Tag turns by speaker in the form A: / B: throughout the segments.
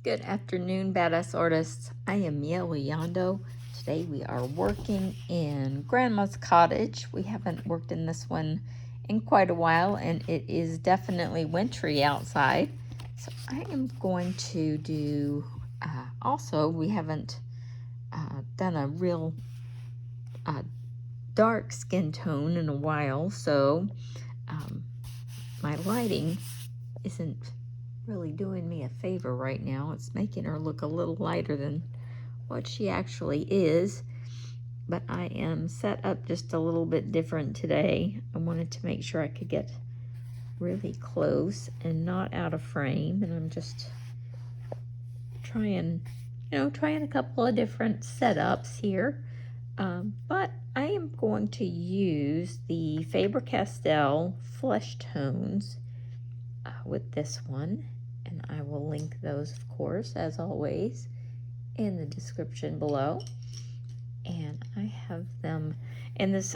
A: Good afternoon, Badass Artists. I am Miele Yondo. Today we are working in Grandma's Cottage. We haven't worked in this one in quite a while, and it is definitely wintry outside. So I am going to do, also we haven't done a real dark skin tone in a while, so my lighting isn't really doing me a favor right now. It's making her look a little lighter than what she actually is, but I am set up just a little bit different today. I wanted to make sure I could get really close and not out of frame, and I'm just trying a couple of different setups here. But I am going to use the Faber Castell Flesh Tones with this one, and I will link those, of course, as always, in the description below. And I have them, and this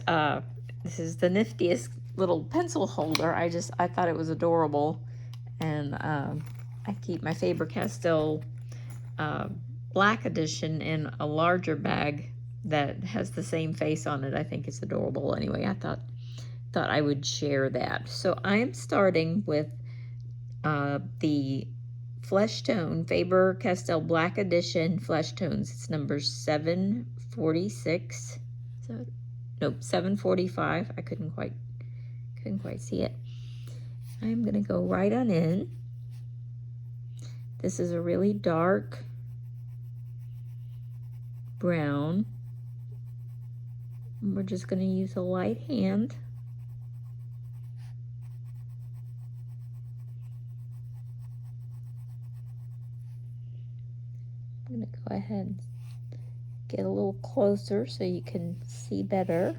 A: is the niftiest little pencil holder. I thought it was adorable, and I keep my Faber Castell black edition in a larger bag that has the same face on it. I think it's adorable. Anyway, I thought I would share that. So I am starting with the Flesh Tone, Faber Castell Black Edition Flesh Tones. It's number 746. So, nope, 745. I couldn't quite see it. I'm gonna go right on in. This is a really dark brown. And we're just gonna use a light hand. I'm going to go ahead and get a little closer so you can see better.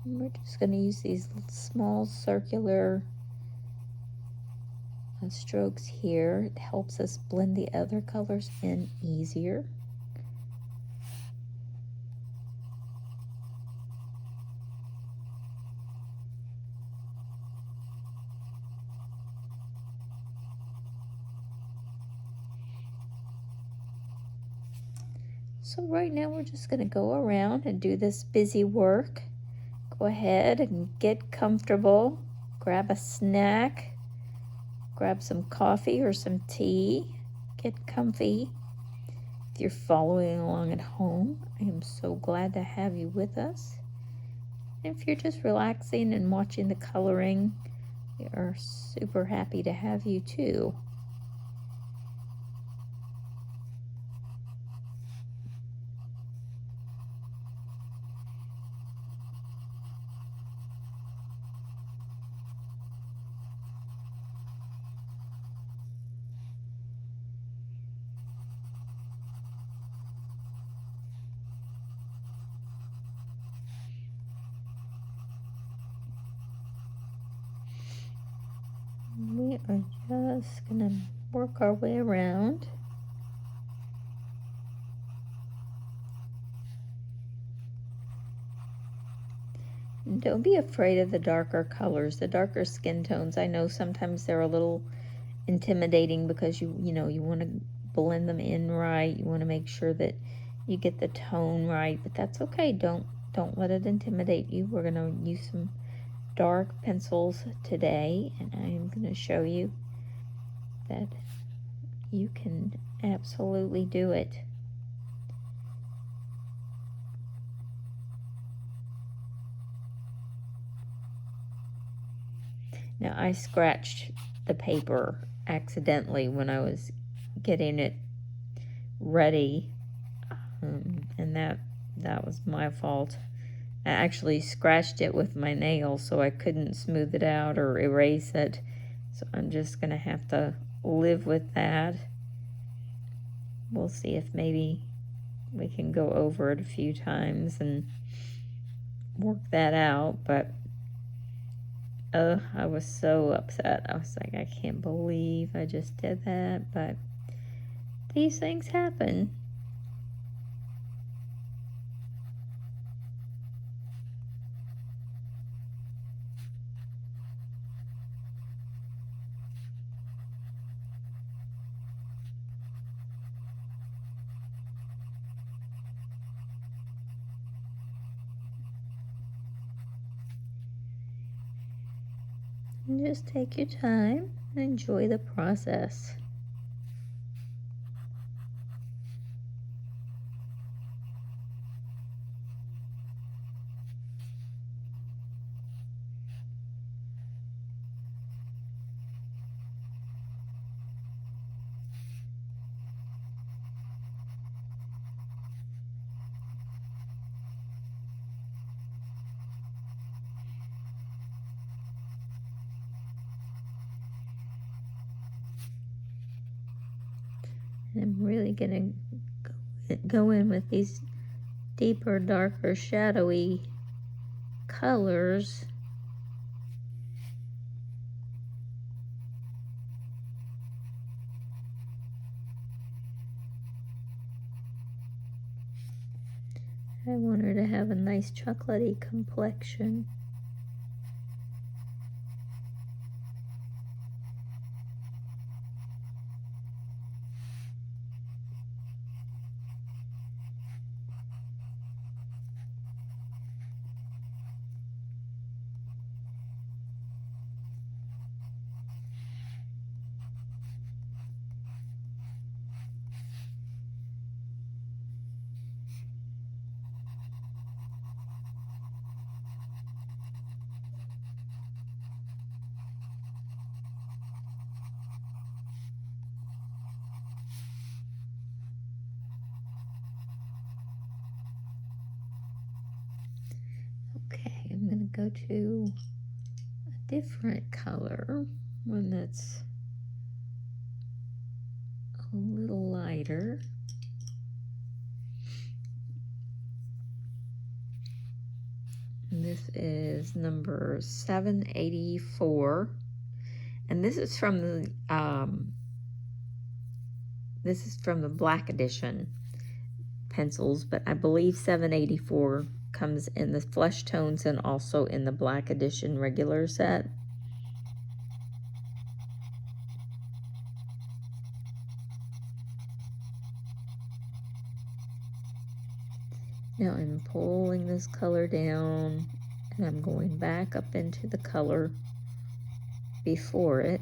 A: And we're just going to use these small circular strokes here. It helps us blend the other colors in easier. So right now we're just going to go around and do this busy work. Go ahead and get comfortable. Grab a snack. Grab some coffee or some tea. Get comfy. If you're following along at home, I am so glad to have you with us. And if you're just relaxing and watching the coloring, we are super happy to have you too. We are just gonna work our way around. And don't be afraid of the darker colors, the darker skin tones. I know sometimes they're a little intimidating because you want to blend them in right. You want to make sure that you get the tone right, but that's okay. Don't let it intimidate you. We're going to use some dark pencils today, and I am going to show you that you can absolutely do it. Now, I scratched the paper accidentally when I was getting it ready, and that was my fault. I actually scratched it with my nail, so I couldn't smooth it out or erase it. So I'm just gonna have to live with that. We'll see if maybe we can go over it a few times and work that out, but I was so upset. I was like, I can't believe I just did that, but these things happen. And just take your time and enjoy the process. I'm really going to go in with these deeper, darker, shadowy colors. I want her to have a nice chocolatey complexion. Okay, I'm going to go to a different color, one that's a little lighter. And this is number 784, and this is from the Black Edition pencils, but I believe 784 comes in the flesh tones and also in the Black Edition regular set. Now I'm pulling this color down and I'm going back up into the color before it.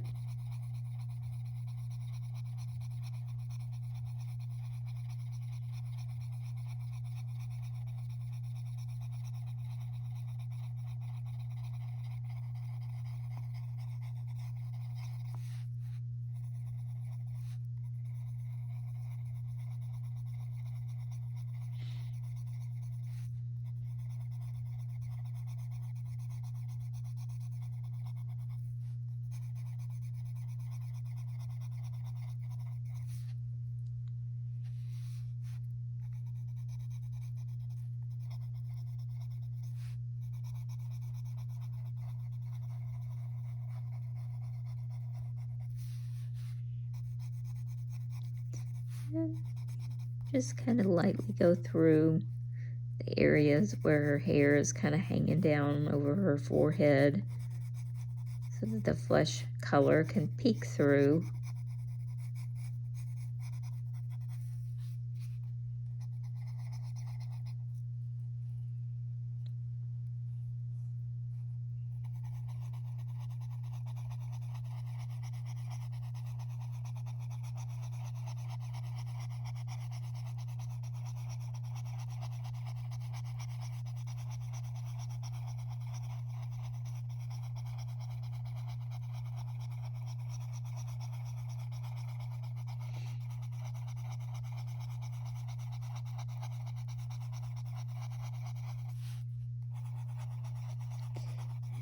A: And just kind of lightly go through the areas where her hair is kind of hanging down over her forehead so that the flesh color can peek through.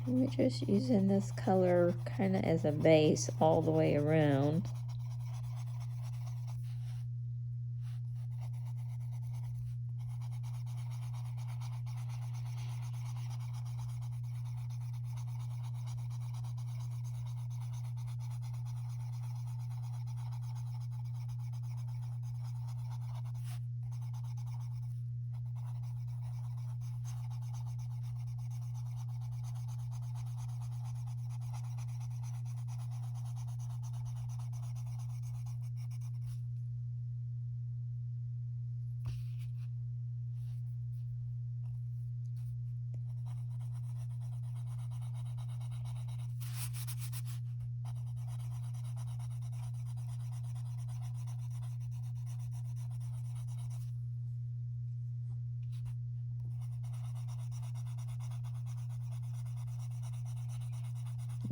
A: And we're just using this color kind of as a base all the way around.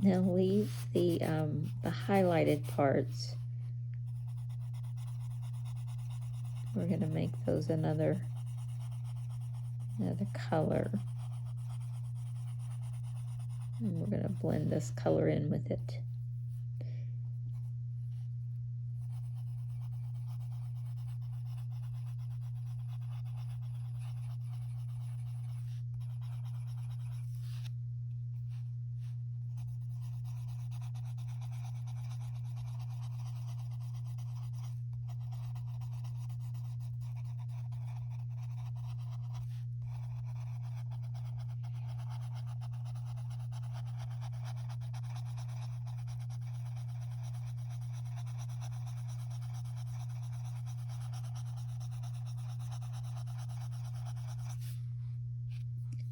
A: Now leave the highlighted parts. We're going to make those another color. And we're going to blend this color in with it.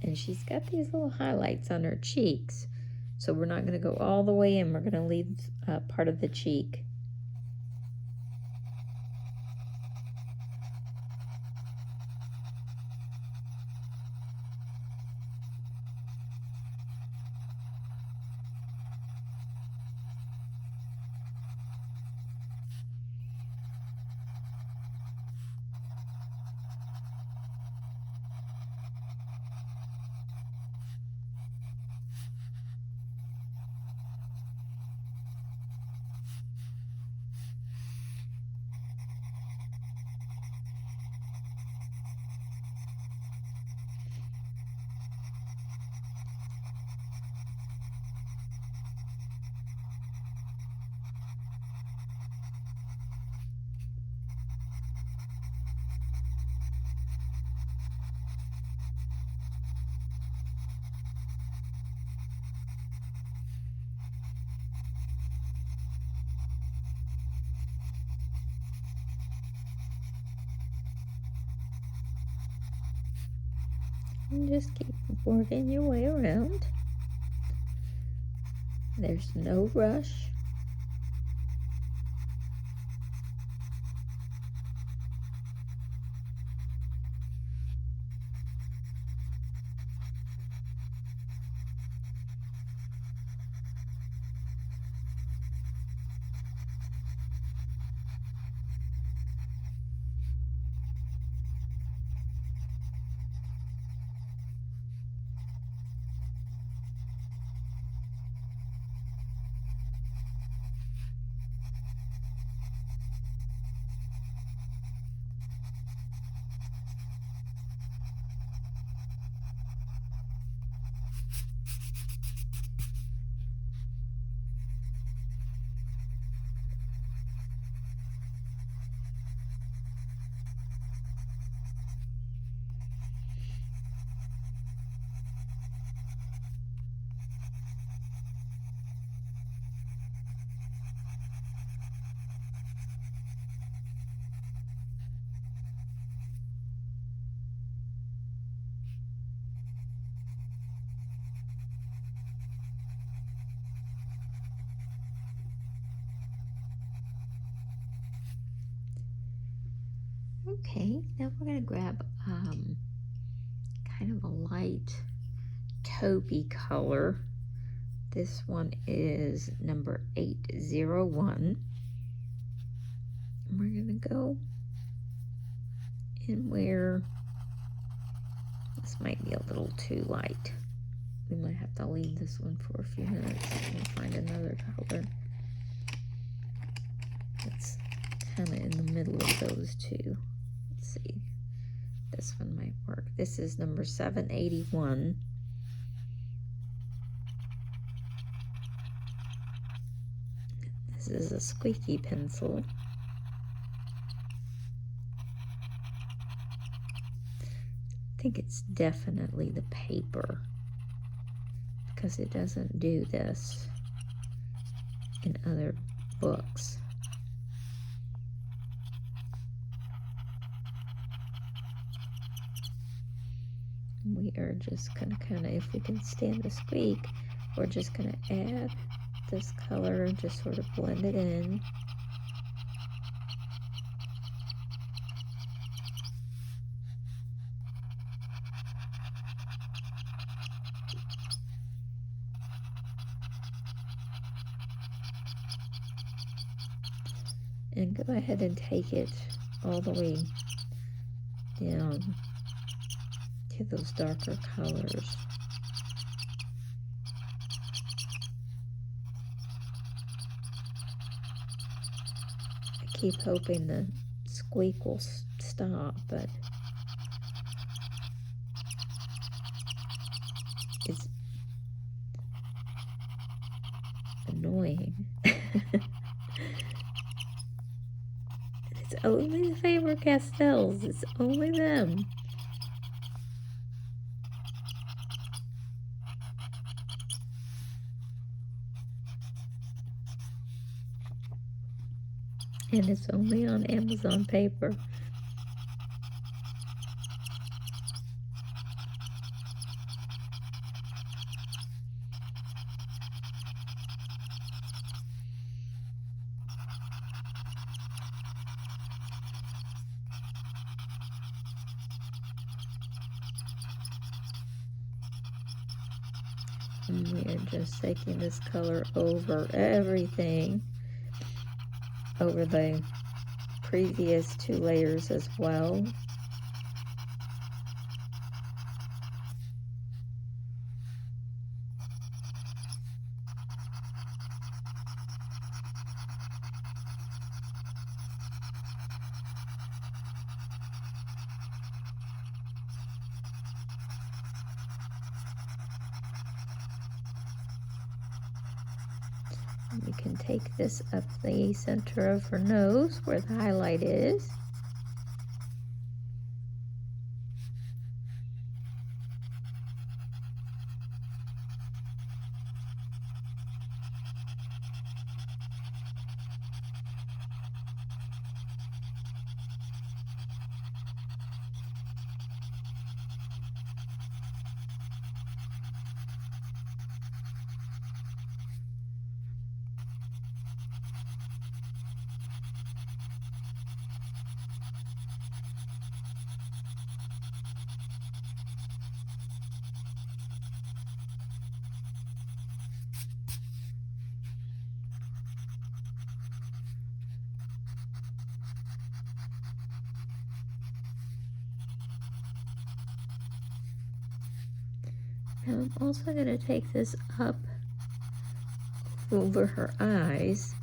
A: And she's got these little highlights on her cheeks. So we're not going to go all the way in. We're going to leave part of the cheek. And just keep working your way around. There's no rush. Okay, now we're going to grab kind of a light taupey color. This one is number 801. We're going to go in where this might be a little too light. We might have to leave this one for a few minutes and find another color that's kind of in the middle of those two. Let's see. This one might work. This is number 781. This is a squeaky pencil. I think it's definitely the paper, because it doesn't do this in other books. We are just gonna if we can stand the squeak, We're just going to add this color and just sort of blend it in. And go ahead and take it all the way down to those darker colors. I keep hoping the squeak will stop, but it's annoying. It's only the Faber Castells. It's only them. And it's only on Amazon paper. And we are just taking this color over everything, over the previous 2 layers as well. You can take this up the center of her nose where the highlight is. Now I'm also going to take this up over her eyes.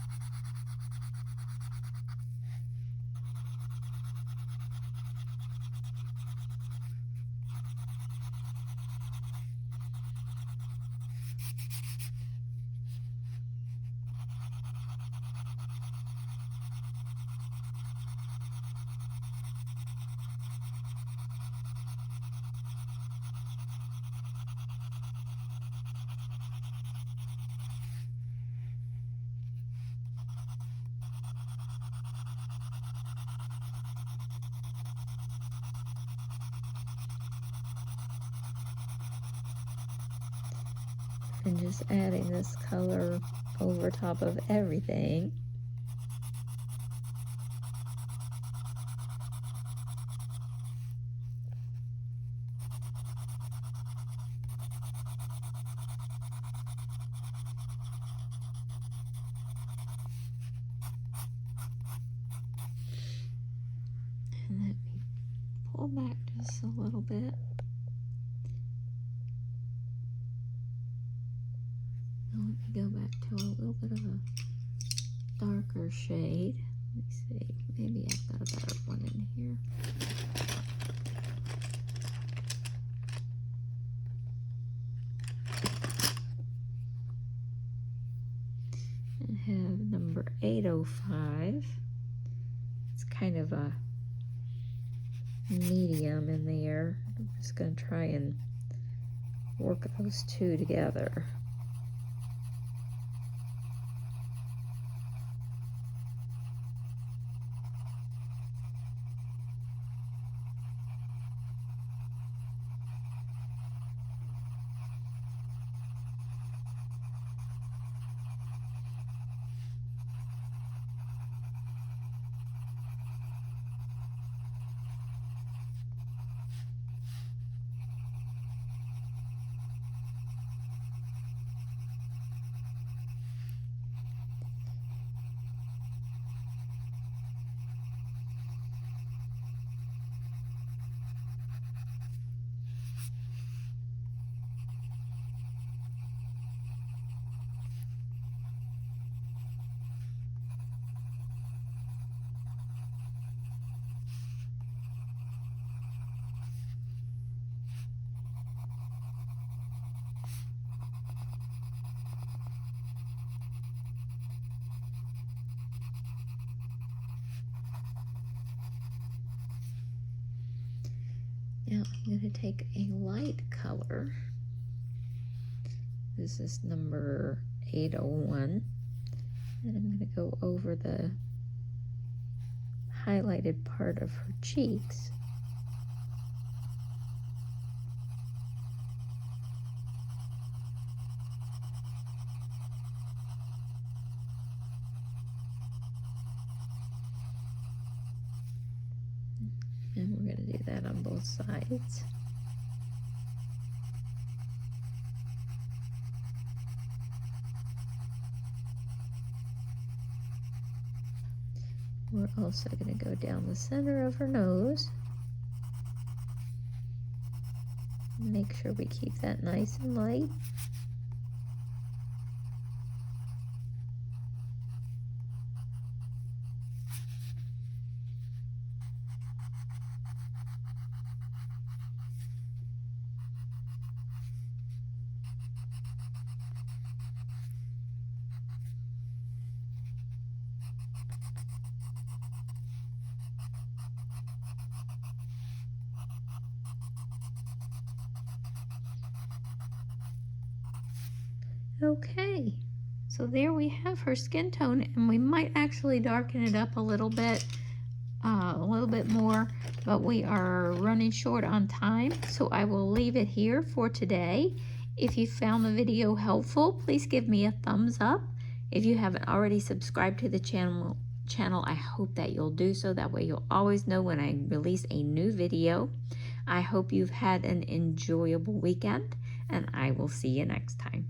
A: And just adding this color over top of everything. And let me pull back just a little bit. Now let me go back to a little bit of a darker shade. Let me see, maybe I've got a better one in here. And have number 805. It's kind of a medium in there. I'm just going to try and work those two together. Now I'm going to take a light color. This is number 801. And I'm going to go over the highlighted part of her cheeks. And we're going to do that on both sides. We're also going to go down the center of her nose. Make sure we keep that nice and light. Okay, so there we have her skin tone, and we might actually darken it up a little bit more, but we are running short on time, so I will leave it here for today. If you found the video helpful, please give me a thumbs up. If you haven't already subscribed to the channel, I hope that you'll do so. That way you'll always know when I release a new video. I hope you've had an enjoyable weekend, and I will see you next time.